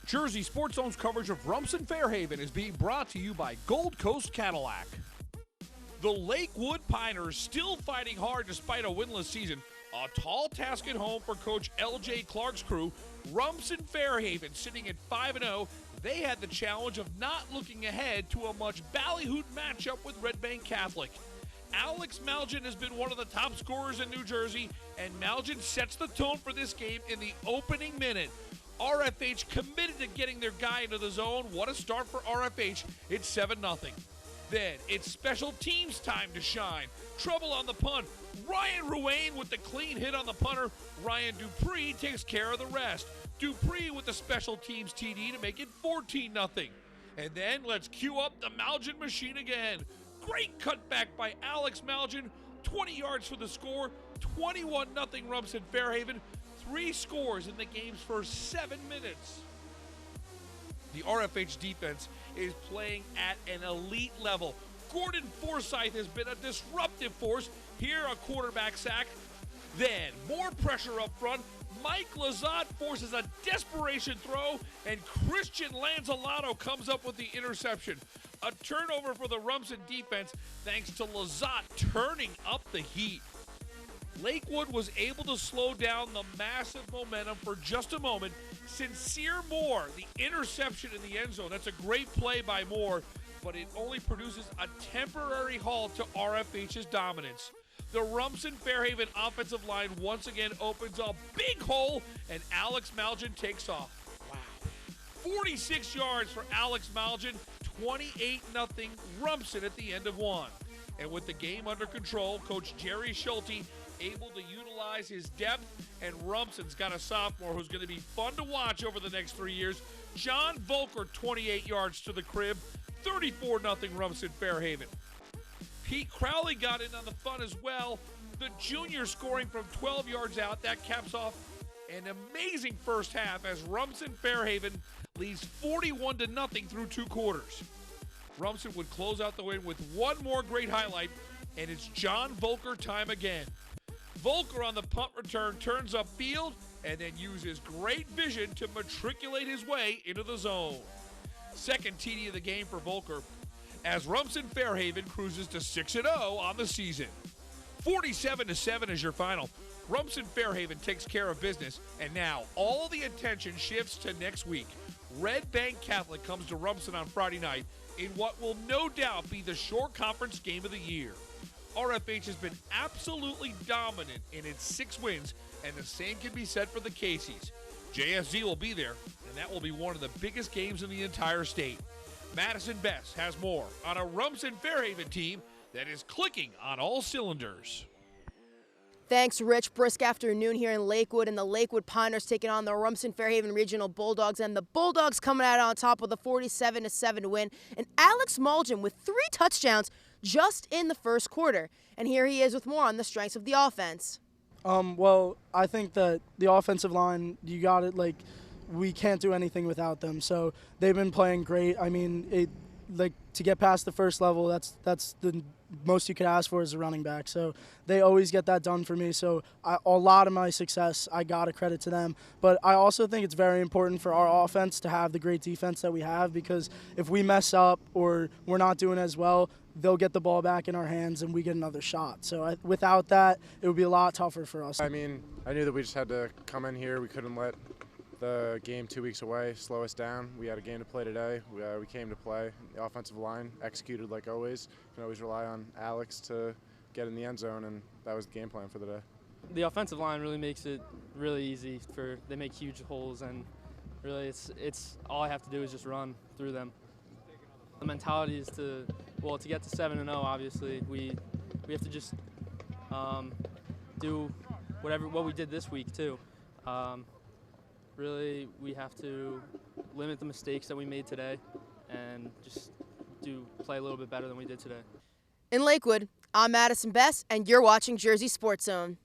Jersey Sports Zone's coverage of Rumson-Fair is being brought to you by Gold Coast Cadillac. The Lakewood Piners still fighting hard despite a winless season. A tall task at home for Coach L.J. Clark's crew. Rumson-Fair sitting at 5-0. They had the challenge of not looking ahead to a much ballyhooed matchup with Red Bank Catholic. Alex Maldjian has been one of the top scorers in New Jersey, and Maldjian sets the tone for this game in the opening minute. RFH committed to getting their guy into the zone. What a start for RFH. It's 7-0. Then it's special teams time to shine. Trouble on the punt. Ryan Ruane with the clean hit on the punter. Ryan Dupree takes care of the rest. Dupree with the special teams TD to make it 14-0. And then let's cue up the Maldjian machine again. Great cutback by Alex Maldjian. 20 yards for the score. 21-0 Rumson-Fair. 3 scores in the game's first 7 minutes. The RFH defense is playing at an elite level. Gordon Forsythe has been a disruptive force. Here, a quarterback sack. Then, more pressure up front. Mike Lazat forces a desperation throw, and Christian Lanzalato comes up with the interception. A turnover for the Rumson defense, thanks to Lazat turning up the heat. Lakewood was able to slow down the massive momentum for just a moment. Sincere Moore, the interception in the end zone. That's a great play by Moore, but it only produces a temporary halt to RFH's dominance. The Rumson-Fair offensive line once again opens a big hole, and Alex Maldjian takes off. Wow. 46 yards for Alex Maldjian, 28-0 Rumson at the end of one. And with the game under control, Coach Jerry Schulte able to utilize his depth, and Rumson's got a sophomore who's going to be fun to watch over the next 3 years. John Volker, 28 yards to the crib, 34-0 Rumson-Fair. Pete Crowley got in on the fun as well. The junior scoring from 12 yards out. That caps off an amazing first half as Rumson-Fair leads 41-0 through 2 quarters. Rumson would close out the win with one more great highlight, and it's John Volker time again. Volker on the punt return turns upfield and then uses great vision to matriculate his way into the zone. Second TD of the game for Volker as Rumson-Fair cruises to 6-0 on the season. 47-7 is your final. Rumson-Fair takes care of business, and now all the attention shifts to next week. Red Bank Catholic comes to Rumson on Friday night in what will no doubt be the Shore Conference game of the year. RFH has been absolutely dominant in its 6 wins, and the same can be said for the Caseys. JFZ will be there, and that will be one of the biggest games in the entire state. Madison Bess has more on a Rumson-Fair team that is clicking on all cylinders. Thanks, Rich. Brisk afternoon here in Lakewood, and the Lakewood Piners taking on the Rumson-Fair Regional Bulldogs, and the Bulldogs coming out on top with a 47-7 win. And Alex Maldjian with 3 touchdowns just in the first quarter. And here he is with more on the strengths of the offense. Well, I think that the offensive line, you got it, we can't do anything without them. So they've been playing great. I mean, to get past the first level, that's the most you could ask for as a running back. So they always get that done for me. So a lot of my success, I got to credit to them. But I also think it's very important for our offense to have the great defense that we have, because if we mess up or we're not doing as well, they'll get the ball back in our hands and we get another shot. So without that, it would be a lot tougher for us. I mean, I knew that we just had to come in here. We couldn't let the game 2 weeks away slow us down. We had a game to play today. We came to play. The offensive line executed like always. You can always rely on Alex to get in the end zone, and that was the game plan for the day. The offensive line really makes it really easy. They make huge holes, and really it's all I have to do is just run through them. The mentality is to get to 7-0. Obviously, we have to just do what we did this week too. Really, we have to limit the mistakes that we made today and just play a little bit better than we did today. In Lakewood, I'm Madison Bess, and you're watching Jersey Sports Zone.